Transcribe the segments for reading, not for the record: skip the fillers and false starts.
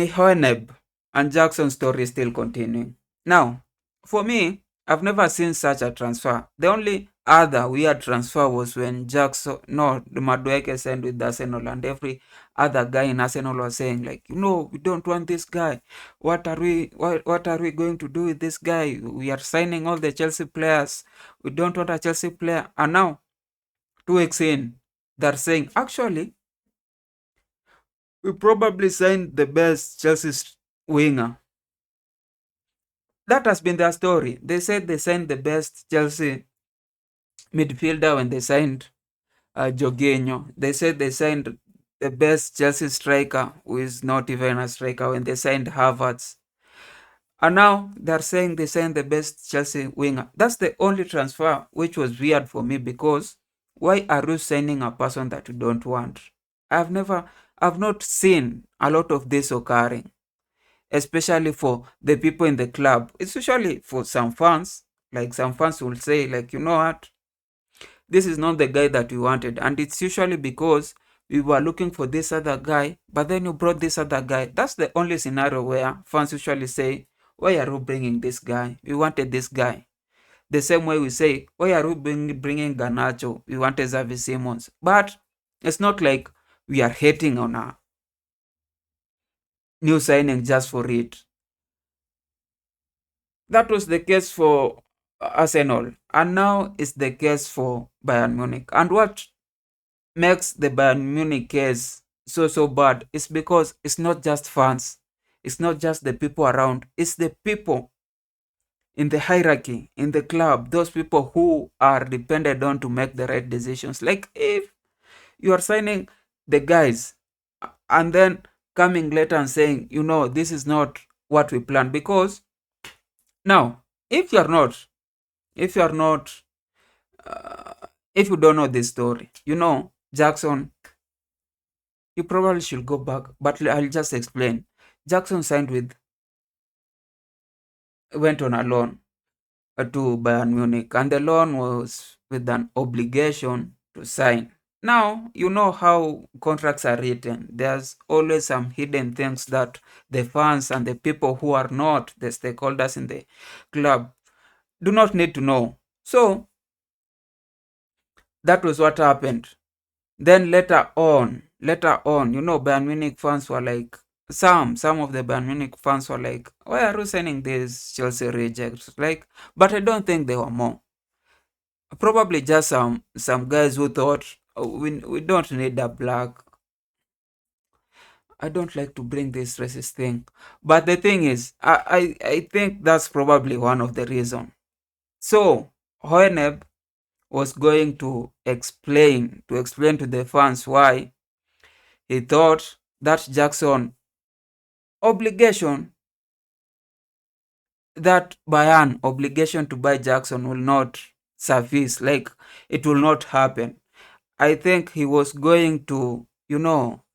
Hoeneß and Jackson's story is still continuing. Now, for me, I've never seen such a transfer. The only other weird transfer was when the Madueke signed with Arsenal, and every other guy in Arsenal was saying like, we don't want this guy. What are we going to do with this guy? We are signing all the Chelsea players. We don't want a Chelsea player. And now, 2 weeks in, they're saying actually we probably signed the best Chelsea winger. That has been their story. They said they signed the best Chelsea midfielder when they signed Jorginho. They said they signed the best Chelsea striker, who is not even a striker, when they signed Havertz. And now they're saying they signed the best Chelsea winger. That's the only transfer which was weird for me, because why are you signing a person that you don't want? I've not seen a lot of this occurring, especially for the people in the club. It's usually for some fans. Like some fans will say, like, you know what, this is not the guy that we wanted. And it's usually because we were looking for this other guy, but then you brought this other guy. That's the only scenario where fans usually say, why are you bringing this guy? We wanted this guy. The same way we say, why are you bringing Garnacho? We wanted Xavi Simons. But it's not like we are hating on a new signing just for it. That was the case for Arsenal, and now it's the case for Bayern Munich. And what makes the Bayern Munich case so bad is because it's not just fans, it's not just the people around, it's the people in the hierarchy in the club, those people who are depended on to make the right decisions. Like if you are signing the guys and then coming later and saying, this is not what we planned. Because now, if you are not, if you are not, if you don't know this story, Jackson, you probably should go back, but I'll just explain. Jackson went on a loan to Bayern Munich, and the loan was with an obligation to sign. Now, you know how contracts are written. There's always some hidden things that the fans and the people who are not the stakeholders in the club do not need to know. So, that was what happened. Then later on, Bayern Munich fans were like, some of the Bayern Munich fans were like, why are you signing these Chelsea rejects? Like, but I don't think there were more. Probably just some guys who thought, oh, we don't need a black. I don't like to bring this racist thing, but the thing is, I think that's probably one of the reasons. So Hoeneß was going to explain to the fans why he thought that Jackson obligation, that Bayern obligation to buy Jackson will not suffice, like it will not happen. I think he was going to,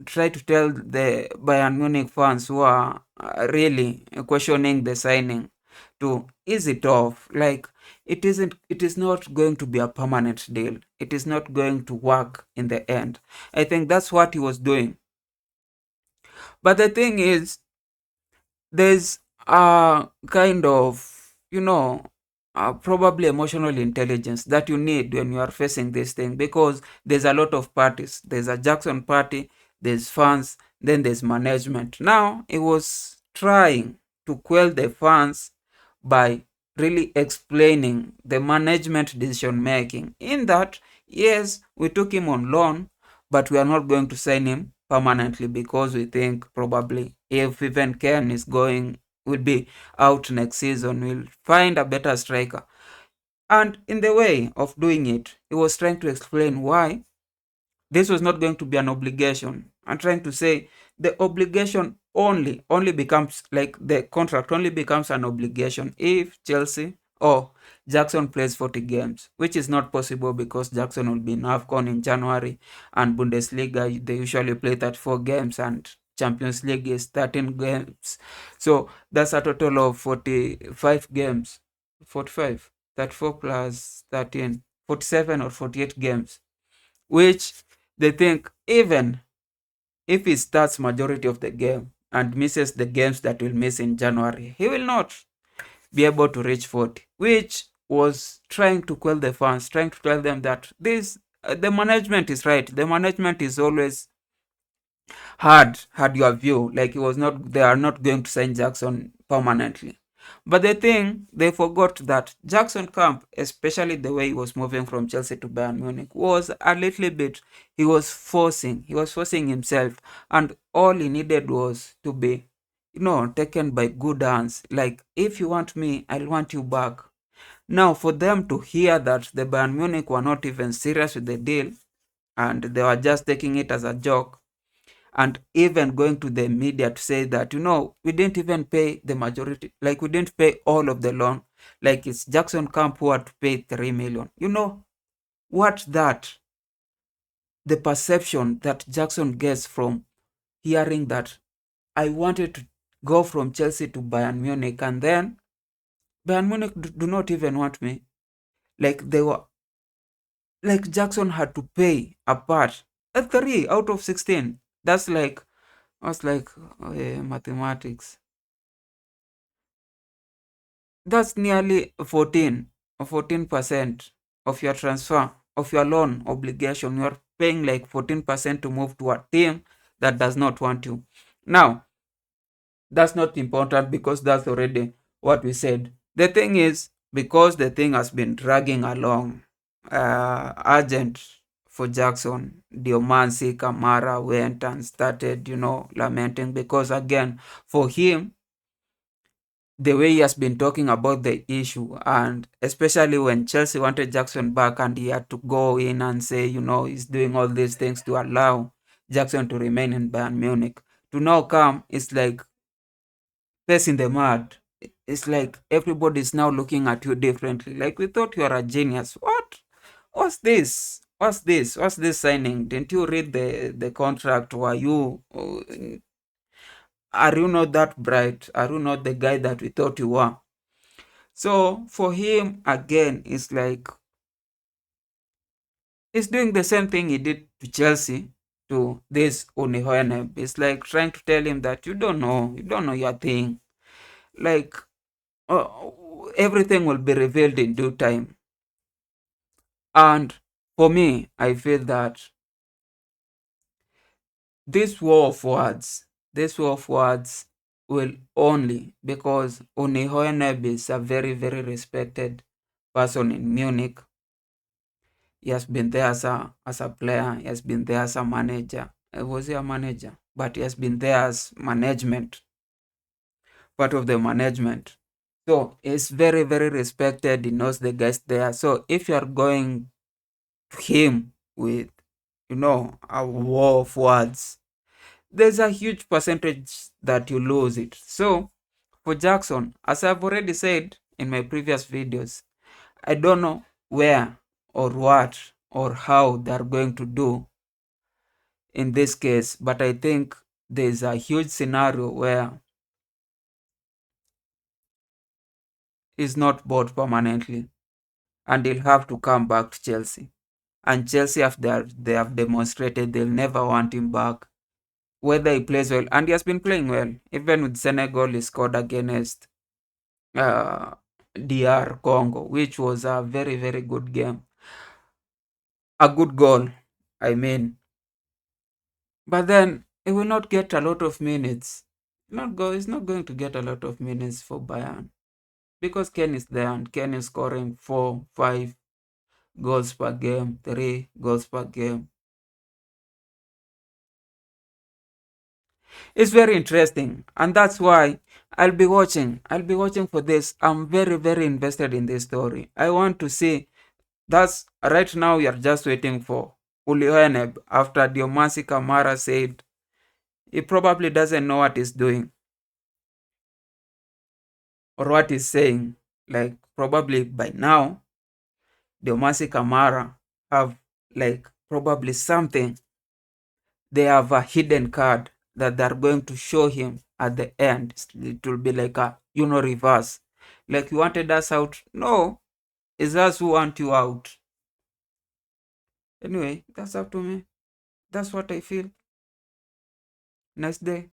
try to tell the Bayern Munich fans who are really questioning the signing to ease it off. Like, it is not going to be a permanent deal. It is not going to work in the end. I think that's what he was doing. But the thing is, there's a kind of, probably emotional intelligence that you need when you are facing this thing, because there's a lot of parties. There's a Jackson party, there's fans, then there's management. Now, it was trying to quell the fans by really explaining the management decision making, in that, yes, we took him on loan, but we are not going to sign him permanently, because we think probably if even Ken will be out next season, we'll find a better striker. And in the way of doing it, he was trying to explain why this was not going to be an obligation, and trying to say the obligation only becomes, like, the contract only becomes an obligation if Chelsea or Jackson plays 40 games, which is not possible because Jackson will be in AFCON in January, and Bundesliga, they usually play 34 games, and Champions League is 13 games. So that's a total of 45 games. 45, 34 plus 13, 47 or 48 games, which they think even If he starts majority of the game and misses the games that will miss in January, he will not be able to reach 40, which was trying to quell the fans, trying to tell them that this the management is right. The management is always had your view. Like, it was not, they are not going to sign Jackson permanently. But the thing, they forgot that Jackson Camp, especially the way he was moving from Chelsea to Bayern Munich, was a little bit, he was forcing himself, and all he needed was to be, taken by good hands. Like, if you want me, I'll want you back. Now, for them to hear that the Bayern Munich were not even serious with the deal, and they were just taking it as a joke, and even going to the media to say that, we didn't even pay the majority, like we didn't pay all of the loan, like it's Jackson Camp who had to pay 3 million. What that, the perception that Jackson gets from hearing that I wanted to go from Chelsea to Bayern Munich, and then Bayern Munich do not even want me. Like, they were, like, Jackson had to pay a part, a 3 out of 16. That's like, I was like, mathematics. That's nearly 14% of your transfer, of your loan obligation. You're paying like 14% to move to a team that does not want you. Now, that's not important because that's already what we said. The thing is, because the thing has been dragging along, urgent for Jackson, Diomansi, Kamara went and started, lamenting, because again, for him, the way he has been talking about the issue, and especially when Chelsea wanted Jackson back and he had to go in and say, he's doing all these things to allow Jackson to remain in Bayern Munich. To now come, it's like face in the mud. It's like everybody's now looking at you differently. Like, we thought you are a genius. What? What's this? What's this? What's this signing? Didn't you read the contract? Are you not that bright? Are you not the guy that we thought you were? So for him, again, it's like he's doing the same thing he did to Chelsea, to this Hoeneß. It's like trying to tell him that you don't know your thing. Like, uh, everything will be revealed in due time. And for me, I feel that this war of words, this war of words will only, because Hoeneß is a very, very respected person in Munich. He has been there as a player. He has been there as a manager. Was he a manager? But he has been there as management, part of the management. So he's very, very respected. He knows the guys there. So if you are going to him with, a war of words, there's a huge percentage that you lose it. So for Jackson, as I've already said in my previous videos, I don't know where or what or how they're going to do in this case, but I think there's a huge scenario where he's not bought permanently and he'll have to come back to Chelsea. And Chelsea, after they have demonstrated they'll never want him back, whether he plays well, and he has been playing well. Even with Senegal, he scored against uh, DR Congo, which was a very, very good game. A good goal, I mean. But then he will not get a lot of minutes. He's not going to get a lot of minutes for Bayern, because Ken is there and Ken is scoring 4, 5 goals per game, 3 goals per game. It's very interesting, and that's why I'll be watching. I'll be watching for this. I'm very, very invested in this story. I want to see. That's right now. We are just waiting for Hoeneß after Diomansi Kamara said he probably doesn't know what he's doing or what he's saying. Like, probably by now, Diomansi Kamara have, like, probably something. They have a hidden card that they're going to show him at the end. It will be like a, reverse. Like, you wanted us out? No, it's us who want you out. Anyway, that's up to me. That's what I feel. Nice day.